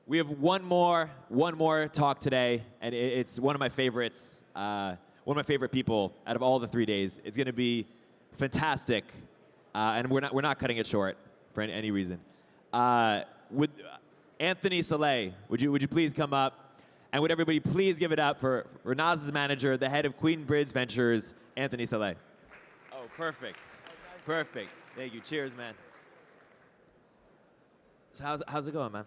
We have one more talk today, and it's one of my favorites. One of my favorite people out of all the 3 days. It's going to be fantastic, and we're not cutting it short for any reason. Would Anthony Saleh, would you please come up, and would everybody please give it up for Nas's manager, the head of Queensbridge Ventures, Anthony Saleh. Oh, perfect, perfect. Thank you. Cheers, man. So how's it going, man?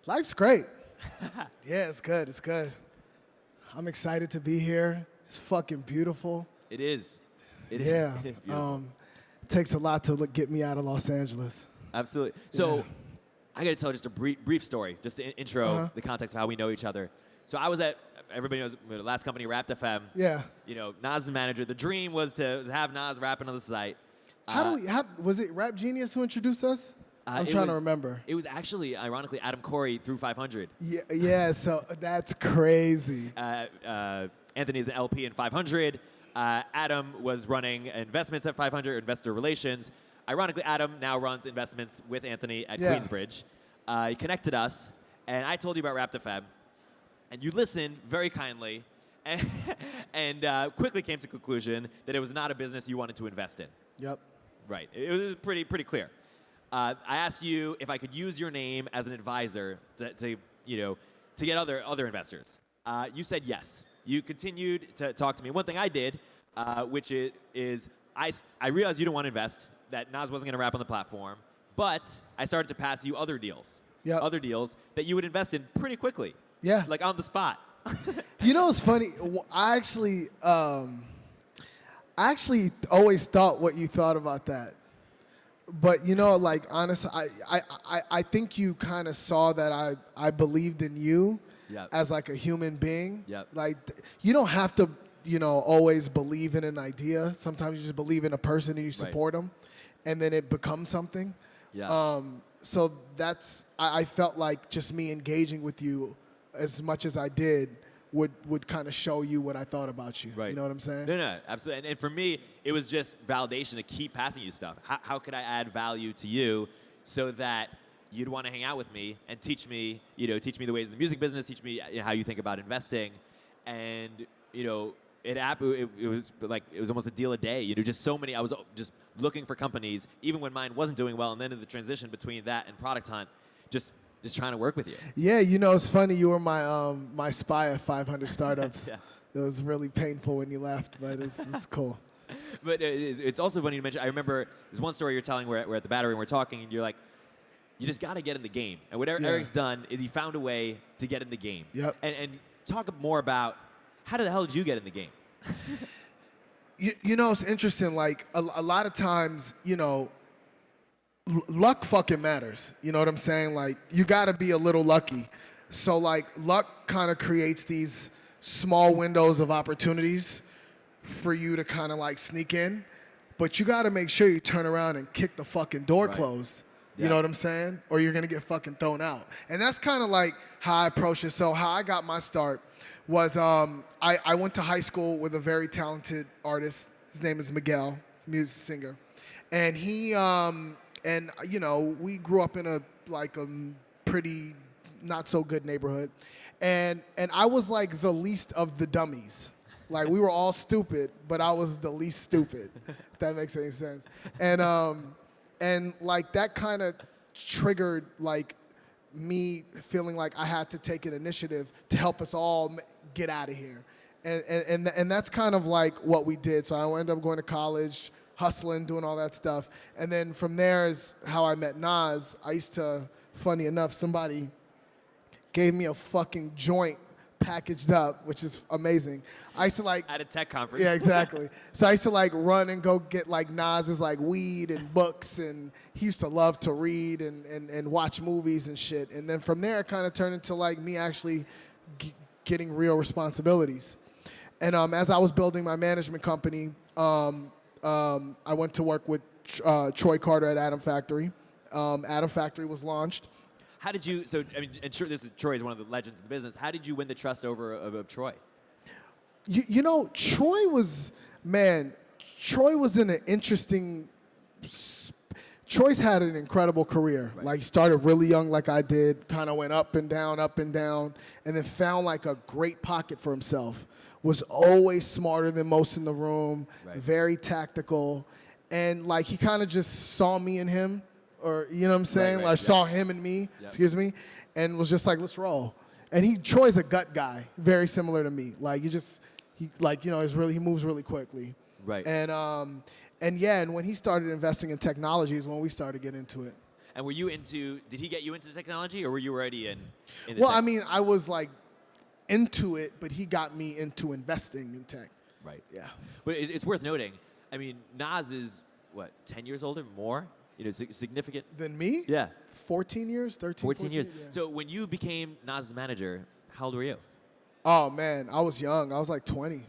Life's great. Yeah, it's good. It's good. I'm excited to be here. It's fucking beautiful. It is. It is. Yeah. It is beautiful. It takes a lot to get me out of Los Angeles. Absolutely. So Yeah. I got to tell just a brief story, just to intro the context of how we know each other. So I was at, everybody knows, the last company, Wrapped FM. Yeah. You know, Nas Manager. The dream was to have Nas rapping on the site. How was it Rap Genius who introduced us? I'm trying to remember. It was actually, ironically, Adam Corey through 500. Yeah, so that's crazy. Anthony's an LP in 500. Adam was running investments at 500, investor relations. Ironically, Adam now runs investments with Anthony at Queensbridge. He connected us, and I told you about Wrapped FM, and you listened very kindly, and quickly came to the conclusion that it was not a business you wanted to invest in. Yep. Right. It was pretty clear. I asked you if I could use your name as an advisor to get other investors. You said yes. You continued to talk to me. One thing I did, which is I realized you didn't want to invest, that Nas wasn't going to rap on the platform, but I started to pass you other deals. Yep. Other deals that you would invest in pretty quickly. Yeah. Like on the spot. You know what's funny? I actually always thought what you thought about that. But, you know, like, honestly, I think you kind of saw that I believed in you as, like, a human being. Yep. Like, you don't have to, always believe in an idea. Sometimes you just believe in a person and you support them, and then it becomes something. Yeah. So I felt like just me engaging with you as much as I did would kind of show you what I thought about you. Right. You know what I'm saying? No, absolutely. And for me, it was just validation to keep passing you stuff. How could I add value to you so that you'd want to hang out with me and teach me the ways in the music business, teach me how you think about investing, and it was almost a deal a day. Just so many. I was just looking for companies, even when mine wasn't doing well, and then in the transition between that and Product Hunt, just trying to work with you. Yeah, it's funny. You were my spy at 500 Startups. Yeah. It was really painful when you left, but it's cool. But it's also funny to mention, I remember there's one story you're telling where we're at the Battery and we're talking, and you're like, you just got to get in the game. And what Erik's done is he found a way to get in the game. Yep. And talk more about how the hell did you get in the game? It's interesting. Like, a lot of times, luck fucking matters. You know what I'm saying? Like, you got to be a little lucky. So, like, luck kind of creates these small windows of opportunities for you to kind of, like, sneak in. But you got to make sure you turn around and kick the fucking door closed. You know what I'm saying? Or you're going to get fucking thrown out. And that's kind of like how I approach it. So how I got my start was I went to high school with a very talented artist. His name is Miguel, music singer. And he... And, we grew up in a pretty not so good neighborhood. And I was like the least of the dummies. Like, we were all stupid, but I was the least stupid, if that makes any sense. And like, that kind of triggered, like, me feeling like I had to take an initiative to help us all get out of here. And that's kind of like what we did. So I ended up going to college, hustling, doing all that stuff. And then from there is how I met Nas. I used to, funny enough, somebody gave me a fucking joint packaged up, which is amazing. I used to like... At a tech conference. Yeah, exactly. So I used to like run and go get like Nas's like weed and books, and he used to love to read and watch movies and shit. And then from there it kind of turned into like me actually getting real responsibilities. And as I was building my management company, I went to work with Troy Carter at Adam Factory. Adam Factory was launched. How did you, and Troy is one of the legends of the business. How did you win the trust of Troy? Troy was in an interesting Troy's had an incredible career. Right. Like, he started really young like I did, kind of went up and down, and then found like a great pocket for himself. Was always smarter than most in the room, Right. very tactical. And like, he kind of just saw me and him, or you know what I'm saying? Right, Like, saw him and me, Yep. excuse me, and was just like, let's roll. And Troy's a gut guy, very similar to me. Like, he moves really quickly. Right. And when he started investing in technology is when we started getting into it. And did he get you into technology, or were you already in the Well, tech? I mean, I was like into it, but he got me into investing in tech. Right. Yeah. But it's worth noting, I mean, Nas is, what, 10 years older, more? You know, significant? Than me? Yeah. 14 years, 13, 14 years. Yeah. So when you became Nas' manager, how old were you? Oh, man, I was young. I was like 20.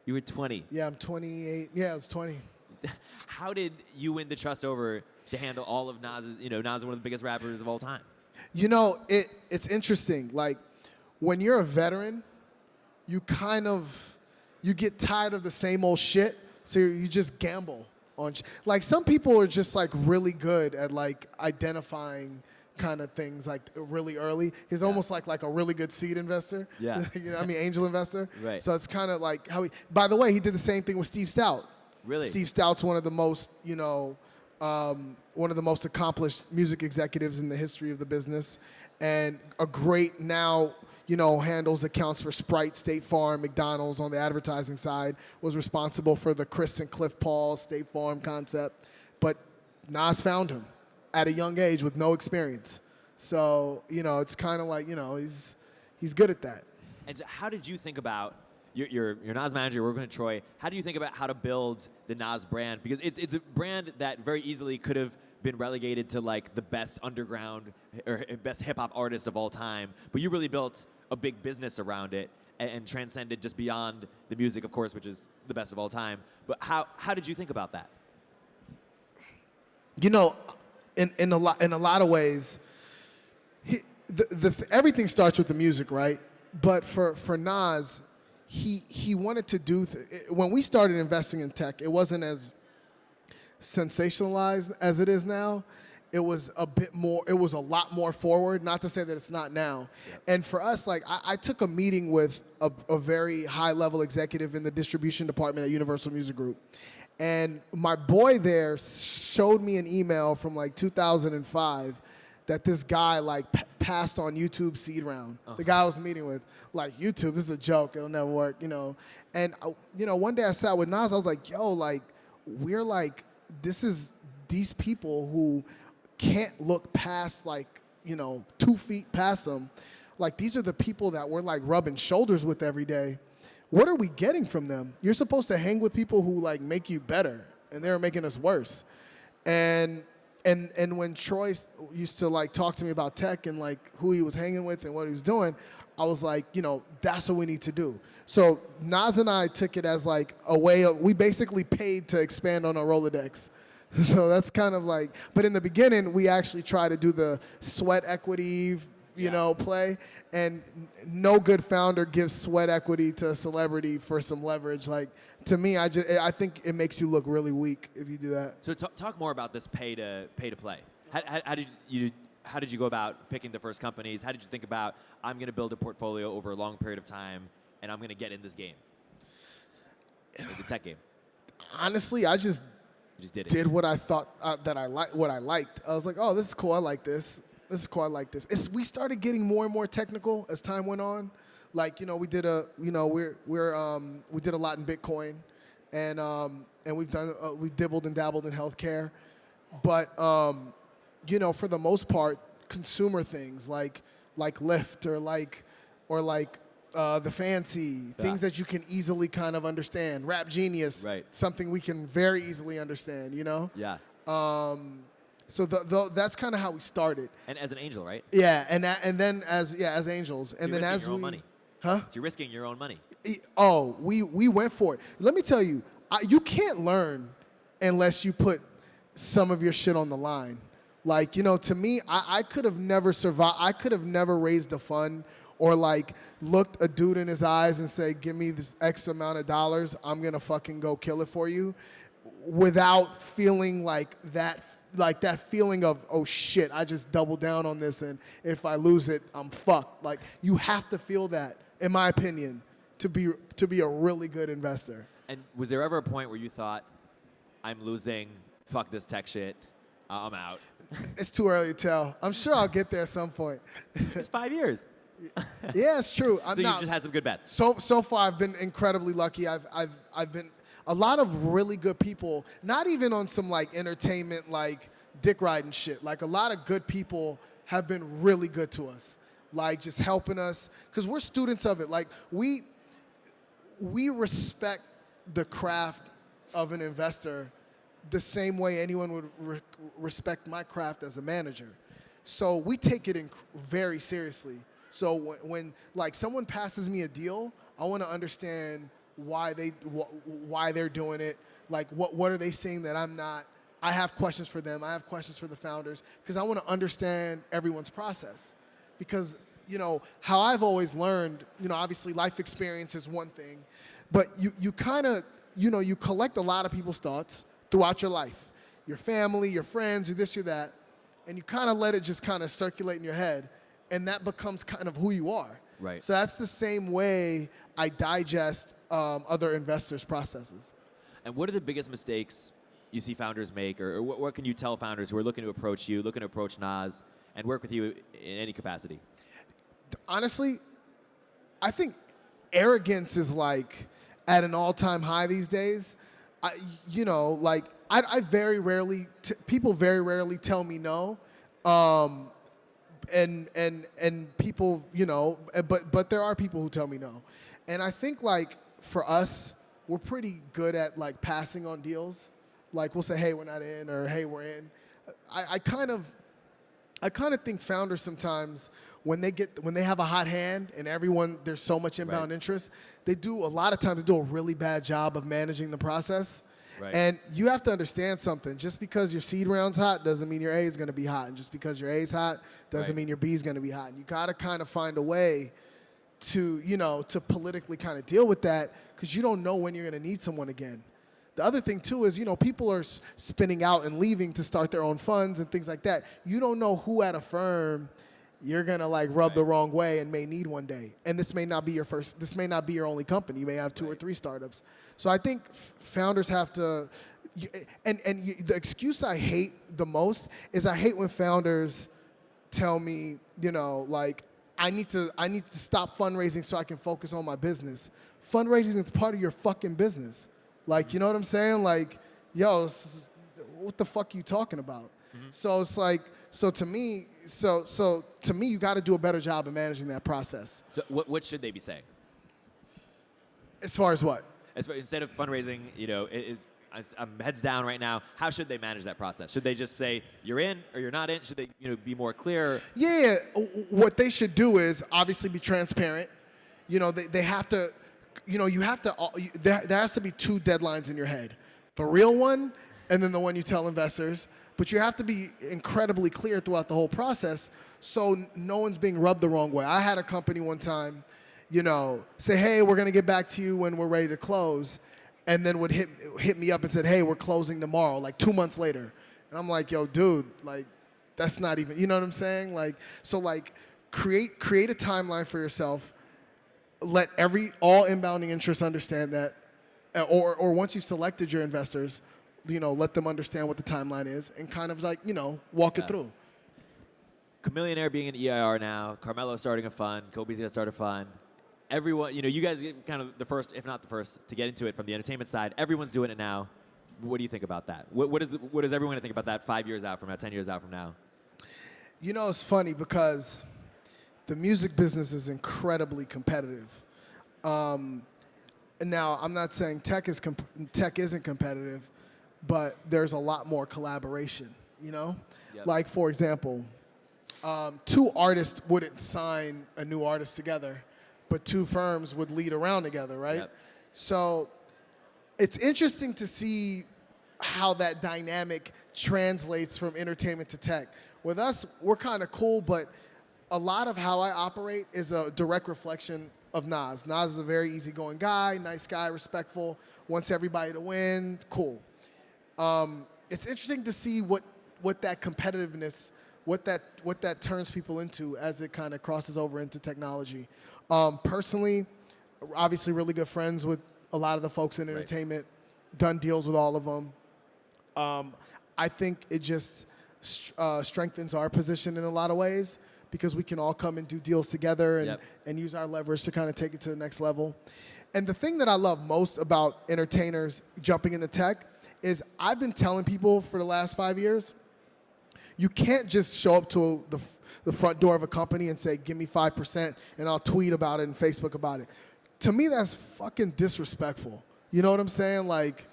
You were 20. Yeah, I'm 28. Yeah, I was 20. How did you win the trust over to handle all of Nas's, Nas is one of the biggest rappers of all time? You know, it's interesting. Like, when you're a veteran, you get tired of the same old shit, so you just gamble on. Like, some people are just like really good at like identifying kind of things like really early. He's almost like a really good seed investor. Yeah. Angel investor. Right. So it's kind of like how by the way, he did the same thing with Steve Stout. Really? Steve Stout's one of the most, accomplished music executives in the history of the business, and a great now, handles accounts for Sprite, State Farm, McDonald's on the advertising side, was responsible for the Chris and Cliff Paul State Farm concept. But Nas found him at a young age with no experience. So, it's kind of like, he's good at that. And so how did you think about your Nas manager, working with Troy? How do you think about how to build the Nas brand? Because it's a brand that very easily could have been relegated to like the best underground or best hip hop artist of all time, but you really built a big business around it and transcended just beyond the music, of course, which is the best of all time. But how did you think about that? In a lot of ways, everything starts with the music, right? But for Nas, he wanted to do when we started investing in tech, it wasn't as sensationalized as it is now. It was a lot more forward, not to say that it's not now. Yep. And for us, like, I took a meeting with a very high-level executive in the distribution department at Universal Music Group. And my boy there showed me an email from like 2005 that this guy like passed on YouTube seed round. The guy I was meeting with, like, YouTube, this is a joke, it'll never work, And, one day I sat with Nas, I was like, yo, like, we're like, these people who can't look past like, 2 feet past them. Like, these are the people that we're like rubbing shoulders with every day. What are we getting from them? You're supposed to hang with people who like make you better, and they're making us worse. And when Troy used to like talk to me about tech and like who he was hanging with and what he was doing, I was like, that's what we need to do. So Nas and I took it as like a way of, we basically paid to expand on our Rolodex. So that's kind of like, but in the beginning, we actually try to do the sweat equity, play. And no good founder gives sweat equity to a celebrity for some leverage. Like, to me, I think it makes you look really weak if you do that. So talk more about this pay to play. How did you go about picking the first companies? How did you think about, I'm going to build a portfolio over a long period of time, and I'm going to get in this game, the tech game? Honestly, I just did what I thought what I liked. I was like, oh, this is cool. I like this. This is cool. I like this. We started getting more and more technical as time went on. Like, we did we did a lot in Bitcoin, and we dibbled and dabbled in healthcare, but for the most part, consumer things like Lyft or the fancy things that you can easily kind of understand. Rap Genius, right? Something we can very easily understand. Yeah. So that's kind of how we started. And as an angel, right? Yeah, and then as angels, and so then as your own money. Huh? So you're risking your own money. Oh, we went for it. Let me tell you, you can't learn unless you put some of your shit on the line. Like, to me, I could have never survived. I could have never raised a fund or like looked a dude in his eyes and say, give me this X amount of dollars, I'm gonna fucking go kill it for you, without feeling like like that feeling of, oh shit, I just doubled down on this, and if I lose it, I'm fucked. Like, you have to feel that, in my opinion, to be a really good investor. And was there ever a point where you thought, I'm losing, fuck this tech shit, I'm out? It's too early to tell. I'm sure I'll get there at some point. It's 5 years. Yeah, it's true. So you've just had some good bets. So far, I've been incredibly lucky. I've been a lot of really good people, not even on some like entertainment, like dick riding shit. Like, a lot of good people have been really good to us, like just helping us, because we're students of it. Like, we respect the craft of an investor the same way anyone would respect my craft as a manager. So we take it very seriously. So when like someone passes me a deal, I want to understand why they're doing it. Like, what are they seeing that I'm not? I have questions for them. I have questions for the founders, because I want to understand everyone's process. Because, you know, how I've always learned, you know, obviously life experience is one thing, but you kind of, you know, you collect a lot of people's thoughts throughout your life. Your family, your friends, your this, your that, and you kind of let it just kind of circulate in your head, and that becomes kind of who you are. Right. So that's the same way I digest other investors' processes. And what are the biggest mistakes you see founders make, or what can you tell founders who are looking to approach you, looking to approach Nas, and work with you in any capacity? Honestly, I think arrogance is like at an all-time high these days. You know, like I very rarely, people very rarely tell me no. And people, you know, but there are people who tell me no. And I think, like, for us, we're pretty good at like passing on deals. Like, we'll say, hey, we're not in, or hey, we're in. I kind of think founders sometimes, when they have a hot hand and there's so much inbound interest, a lot of times they do a really bad job of managing the process. Right. And you have to understand something. Just because your seed round's hot doesn't mean your A is going to be hot. And just because your A is hot doesn't mean your B is going to be hot. And you got to kind of find a way to, you know, to politically kind of deal with that, because you don't know when you're going to need someone again. The other thing, too, is, you know, people are spinning out and leaving to start their own funds and things like that. You don't know who at a firm you're going to, like, rub the wrong way and may need one day. And this may not be this may not be your only company. You may have 2 or 3 startups. So I think founders have to, the excuse I hate the most is, I hate when founders tell me, you know, like, I need to stop fundraising so I can focus on my business. Fundraising is part of your fucking business. Like, you know what I'm saying? Like, yo, what the fuck are you talking about? Mm-hmm. So it's like, so to me, you got to do a better job of managing that process. So what should they be saying? As far as what? Instead of fundraising, you know, I'm heads down right now. How should they manage that process? Should they just say you're in or you're not in? Should they, you know, be more clear? Yeah, what they should do is obviously be transparent. You know, they have to, you know, there has to be 2 deadlines in your head. The real one, and then the one you tell investors. But you have to be incredibly clear throughout the whole process, so no one's being rubbed the wrong way. I had a company one time, you know, say, hey, we're going to get back to you when we're ready to close, and then would hit me up and said, hey, we're closing tomorrow, like 2 months later. And I'm like, yo, dude, like, that's not even, you know what I'm saying? Like, so like, create a timeline for yourself. Let all inbounding interests understand that, or once you've selected your investors, you know, let them understand what the timeline is, and kind of, like, you know, walk it through. Chamillionaire being an EIR now, Carmelo starting a fund, Kobe's going to start a fund. Everyone, you know, you guys get kind of the first, if not the first, to get into it from the entertainment side. Everyone's doing it now. What do you think about that? What is everyone going to think about that 5 years out from now, 10 years out from now? You know, it's funny because the music business is incredibly competitive. Now, I'm not saying tech isn't competitive, but there's a lot more collaboration, you know? Yep. Like, for example, 2 artists wouldn't sign a new artist together, but 2 firms would lead around together, right? Yep. So it's interesting to see how that dynamic translates from entertainment to tech. With us, we're kind of cool, but a lot of how I operate is a direct reflection of Nas. Nas is a very easygoing guy, nice guy, respectful, wants everybody to win, cool. It's interesting to see what what that competitiveness, what that turns people into as it kind of crosses over into technology. Personally, obviously really good friends with a lot of the folks in entertainment, done deals with all of them. I think it just strengthens our position in a lot of ways because we can all come and do deals together and use our leverage to kind of take it to the next level. And the thing that I love most about entertainers jumping into tech is I've been telling people for the last 5 years, you can't just show up to the front door of a company and say, give me 5% and I'll tweet about it and Facebook about it. To me, that's fucking disrespectful. You know what I'm saying? Like,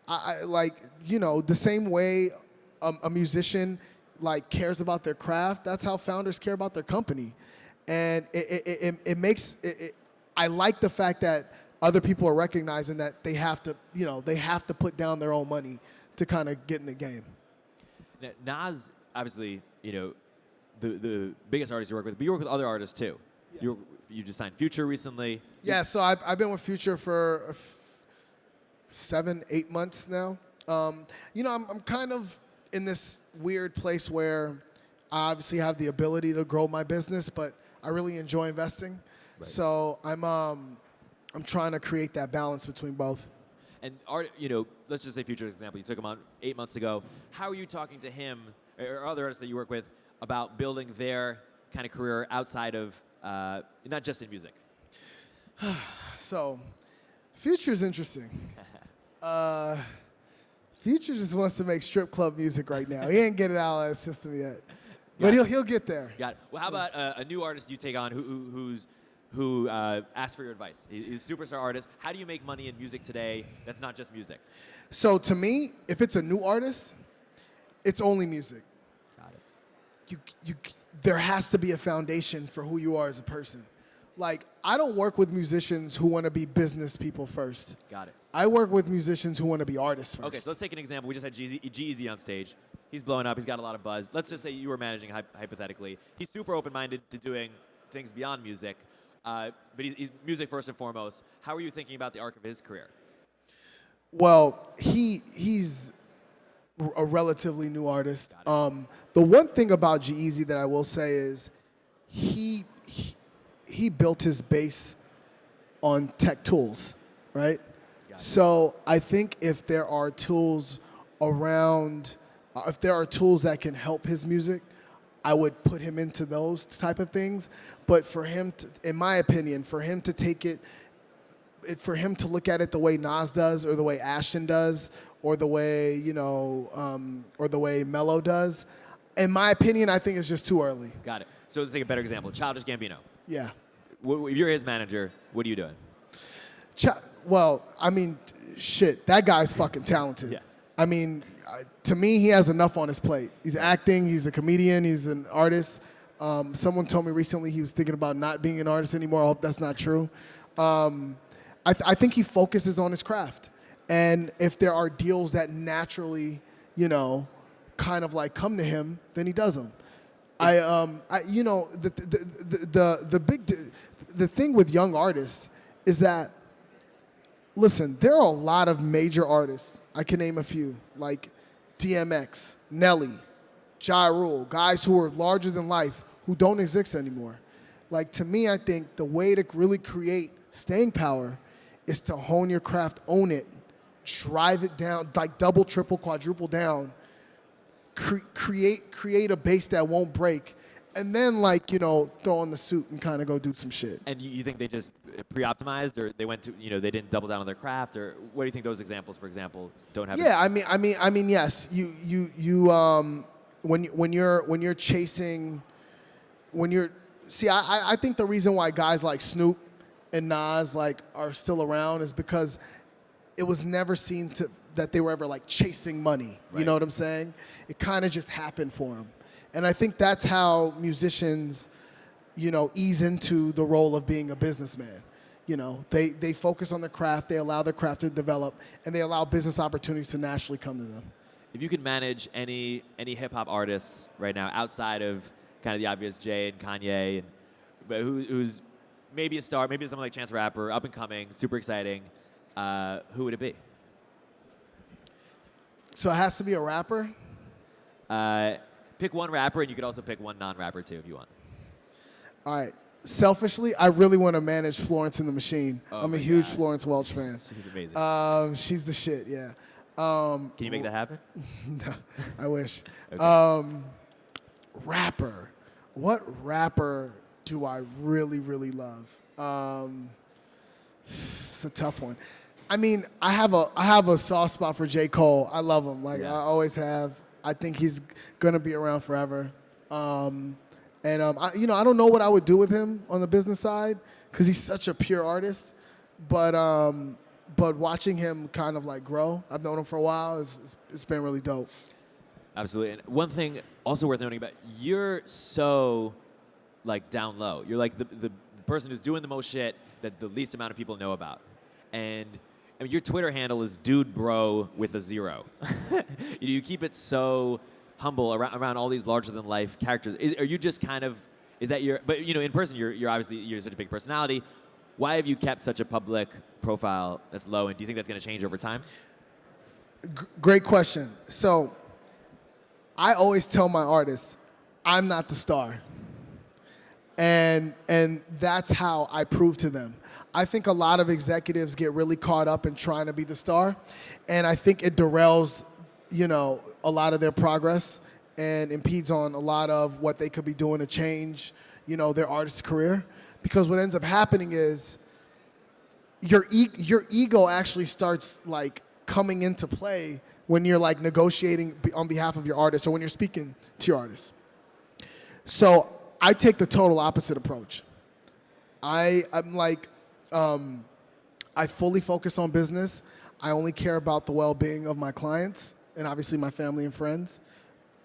the same way a musician cares about their craft, that's how founders care about their company. And it makes I like the fact that other people are recognizing that they have to put down their own money to kind of get in the game. Now, Nas, obviously, the biggest artist you work with, but you work with other artists too. Yeah. You just signed Future recently. Yeah, so I've been with Future for 7-8 months now. I'm kind of in this weird place where I obviously have the ability to grow my business, but I really enjoy investing. Right. So I'm trying to create that balance between both. And let's just say Future, as an example. You took him on 8 months ago. How are you talking to him or other artists that you work with about building their kind of career outside of not just in music? So, Future's interesting. Future just wants to make strip club music right now. He ain't get it out of his system yet, but he'll get there. Got it. Well, how about a new artist you take on who asks for your advice? He's a superstar artist. How do you make money in music today that's not just music? So to me, if it's a new artist, it's only music. Got it. There has to be a foundation for who you are as a person. Like, I don't work with musicians who want to be business people first. Got it. I work with musicians who want to be artists first. Okay, so let's take an example. We just had G-Eazy on stage. He's blowing up. He's got a lot of buzz. Let's just say you were managing hypothetically. He's super open-minded to doing things beyond music, but he's music first and foremost. How are you thinking about the arc of his career? Well, he's a relatively new artist. The one thing about G-Eazy that I will say is he built his base on tech tools, right? So I think if there are tools around, if there are tools that can help his music, I would put him into those type of things. But for him, in my opinion, for him to take it, for him to look at it the way Nas does, or the way Ashton does, or the way or the way Mello does, in my opinion, I think it's just too early. Got it. So let's take a better example. Childish Gambino. Yeah. If you're his manager, what are you doing? Well, I mean, shit, that guy's fucking talented. Yeah. I mean, to me, he has enough on his plate. He's acting, he's a comedian, he's an artist. Someone told me recently he was thinking about not being an artist anymore. I hope that's not true. I think he focuses on his craft. And if there are deals that naturally, kind of like come to him, then he does them. The thing with young artists is that, listen, there are a lot of major artists. I can name a few, like DMX, Nelly, Ja Rule, guys who are larger than life, who don't exist anymore. Like, to me, I think the way to really create staying power is to hone your craft, own it, drive it down, like double, triple, quadruple down, create a base that won't break, and then throw on the suit and kind of go do some shit. And you think they just pre-optimized, or they went to they didn't double down on their craft, or what do you think those examples, for example, don't have? Yeah, I mean, yes. When you're chasing, I think the reason why guys like Snoop and Nas are still around is because it was never seen that they were ever chasing money. Right. You know what I'm saying? It kind of just happened for them. And I think that's how musicians, ease into the role of being a businessman. They focus on their craft, they allow their craft to develop, and they allow business opportunities to naturally come to them. If you could manage any hip hop artists right now outside of kind of the obvious Jay and Kanye, but who's maybe a star, maybe someone like Chance the Rapper, up and coming, super exciting, who would it be? So it has to be a rapper? Pick one rapper, and you could also pick one non-rapper too if you want. All right. Selfishly, I really want to manage Florence and the Machine. Oh I'm a my huge God. Florence Welch fan. She's amazing. She's the shit, yeah. Can you make that happen? No, I wish. Okay. Rapper. What rapper do I really, really love? It's a tough one. I mean, I have a soft spot for J. Cole. I love him. Like, Yeah. I always have. I think he's going to be around forever. I don't know what I would do with him on the business side because he's such a pure artist. But watching him kind of like grow, I've known him for a while, it's been really dope. Absolutely. And one thing also worth noting about, you're so like down low. You're like the person who's doing the most shit that the least amount of people know about. And I mean, your Twitter handle is dude bro with a 0. You keep it so humble around all these larger than life characters. Are you just kind of, is that your, but in person you're obviously, you're such a big personality. Why have you kept such a public profile that's low, and do you think that's going to change over time? Great question. So I always tell my artists, I'm not the star. And that's how I prove to them. I think a lot of executives get really caught up in trying to be the star, and I think it derails, a lot of their progress and impedes on a lot of what they could be doing to change, their artist's career. Because what ends up happening is your ego actually starts like coming into play when you're like negotiating on behalf of your artist or when you're speaking to your artist. So I take the total opposite approach. I'm like, I fully focus on business. I only care about the well-being of my clients and obviously my family and friends.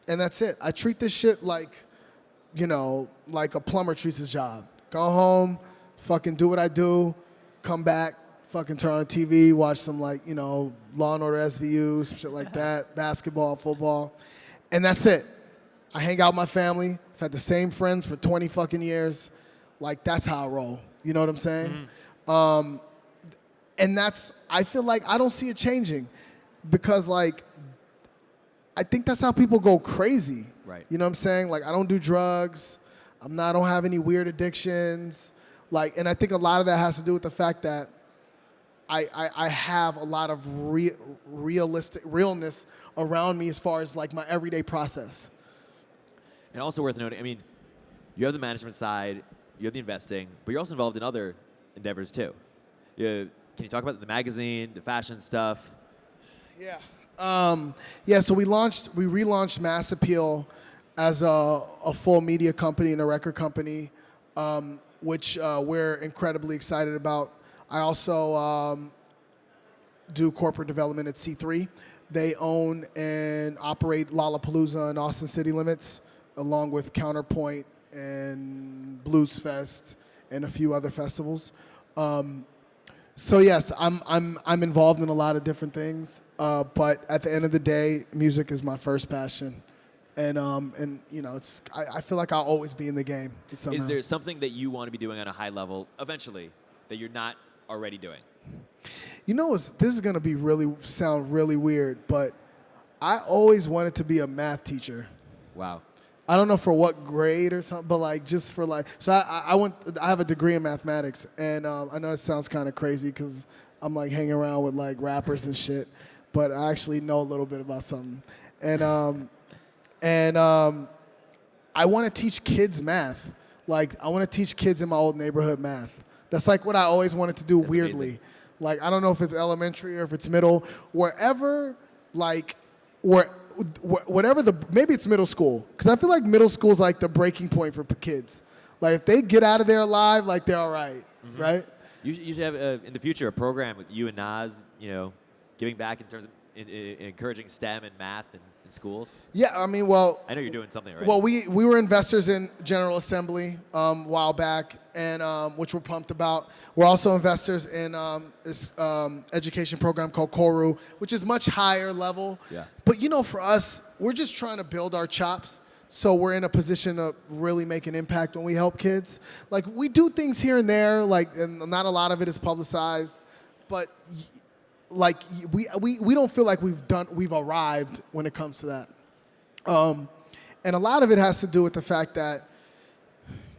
And that's it. I treat this shit like, like a plumber treats his job. Go home, fucking do what I do, come back, fucking turn on TV, watch some like, Law and Order SVU, some shit like that, basketball, football. And that's it. I hang out with my family. I've had the same friends for 20 fucking years. Like, that's how I roll. You know what I'm saying? Mm-hmm. And I feel like I don't see it changing because, like, I think that's how people go crazy. Right. You know what I'm saying? Like, I don't do drugs. I don't have any weird addictions. Like, and I think a lot of that has to do with the fact that I have a lot of realness around me as far as, like, my everyday process. And also worth noting, I mean, you have the management side, you have the investing, but you're also involved in other endeavors too. Can you talk about the magazine, the fashion stuff? Yeah. So we relaunched Mass Appeal as a full media company and a record company, which we're incredibly excited about. I also do corporate development at C3. They own and operate Lollapalooza and Austin City Limits, along with Counterpoint and Blues Fest and a few other festivals. So yes, I'm involved in a lot of different things, but at the end of the day, music is my first passion, and I feel like I'll always be in the game. Is there something that you want to be doing on a high level eventually that you're not already doing? This is gonna sound really weird, but I always wanted to be a math teacher. Wow. I don't know for what grade or something, but like just for like, so I have a degree in mathematics, and I know it sounds kind of crazy because I'm like hanging around with like rappers and shit, but I actually know a little bit about something, and I want to teach kids math. Like I want to teach kids in my old neighborhood math. That's like what I always wanted to do. That's weirdly. Amazing. Like I don't know if it's elementary or if it's middle, wherever like whatever maybe it's middle school, because I feel like middle school is like the breaking point for kids. Like if they get out of there alive, like they're all right, mm-hmm. Right? You should have in the future a program with you and Nas, giving back in terms of encouraging STEM and math in schools. Yeah, I mean, well, I know you're doing something right. Well, we were investors in General Assembly a while back, and which we're pumped about. We're also investors in this education program called Koru, which is much higher level. Yeah. But for us, we're just trying to build our chops, so we're in a position to really make an impact when we help kids. Like we do things here and there, like, and not a lot of it is publicized, but like we don't feel like we've arrived when it comes to that. And a lot of it has to do with the fact that,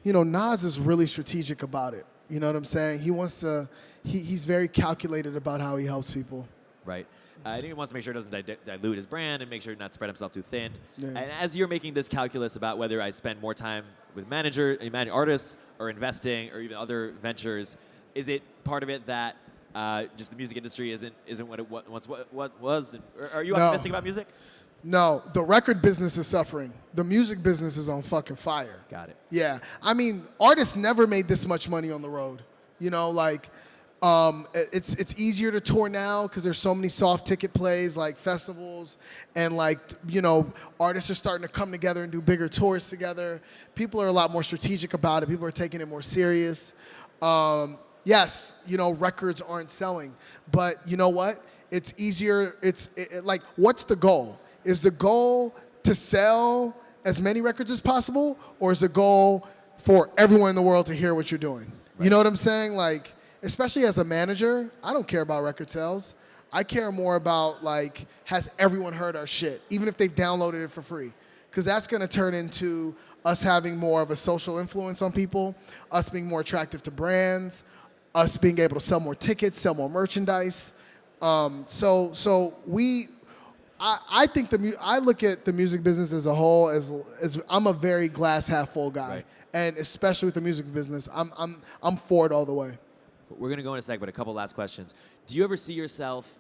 you know, Nas is really strategic about it. You know what I'm saying? He wants to, he's very calculated about how he helps people. Right. I think he wants to make sure it doesn't dilute his brand and make sure not spread himself too thin. Yeah. And as you're making this calculus about whether I spend more time with managing artists or investing or even other ventures, is it part of it that just the music industry isn't what it once was? Or are you optimistic about music? No, the record business is suffering. The music business is on fucking fire. Got it. Yeah. I mean, artists never made this much money on the road. You know, like, it's easier to tour now because there's so many soft ticket plays like festivals, and like, you know, artists are starting to come together and do bigger tours together. People are a lot more strategic about it. People are taking it more serious. Yes, you know, records aren't selling, but you know what? It's easier. Like, what's the goal? Is the goal to sell as many records as possible, or is the goal for everyone in the world to hear what you're doing? Right. You know what I'm saying? Like, especially as a manager, I don't care about record sales. I care more about, like, has everyone heard our shit, even if they've downloaded it for free? Because that's going to turn into us having more of a social influence on people, us being more attractive to brands, us being able to sell more tickets, sell more merchandise. I think I look at the music business as a whole as I'm a very glass half full guy, right. And especially with the music business, I'm for it all the way. We're gonna go in a sec, but a couple last questions. Do you ever see yourself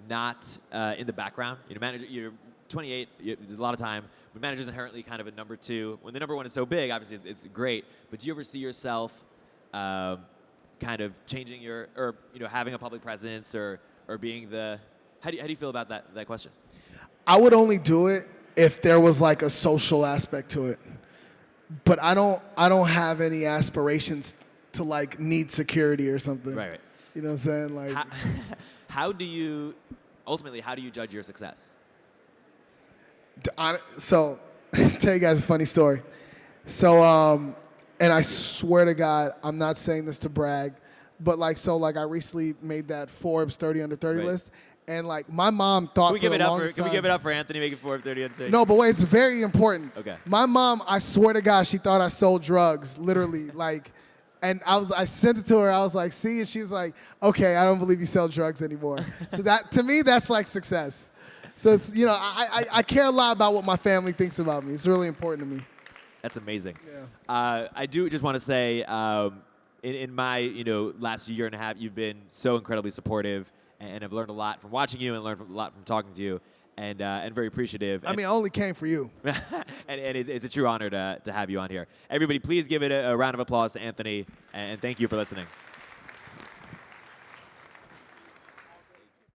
not in the background? You know, you're 28. There's a lot of time, but manager's inherently kind of a number two. When the number one is so big, obviously it's great. But do you ever see yourself kind of changing or you know, having a public presence or being the? How do you feel about that question? I would only do it if there was like a social aspect to it, but I don't have any aspirations to like need security or something. Right. You know what I'm saying? Like, how do you judge your success? So, tell you guys a funny story. So, and I swear to God, I'm not saying this to brag, but like, so like I recently made that Forbes 30 under 30 list. And like my mom thought Can we give it up for Anthony making Forbes 30 under 30? No, but wait, it's very important. Okay. My mom, I swear to God, she thought I sold drugs, literally. Like, and I sent it to her. I was like, see, and she's like, okay, I don't believe you sell drugs anymore. So that, to me, that's like success. So it's, you know, I care a lot about what my family thinks about me. It's really important to me. That's amazing. Yeah. I do just want to say, in my last year and a half, you've been so incredibly supportive. And I've learned a lot from watching you and learned a lot from talking to you, and very appreciative. I mean, I only came for you. and it's a true honor to have you on here. Everybody, please give it a round of applause to Anthony, and thank you for listening.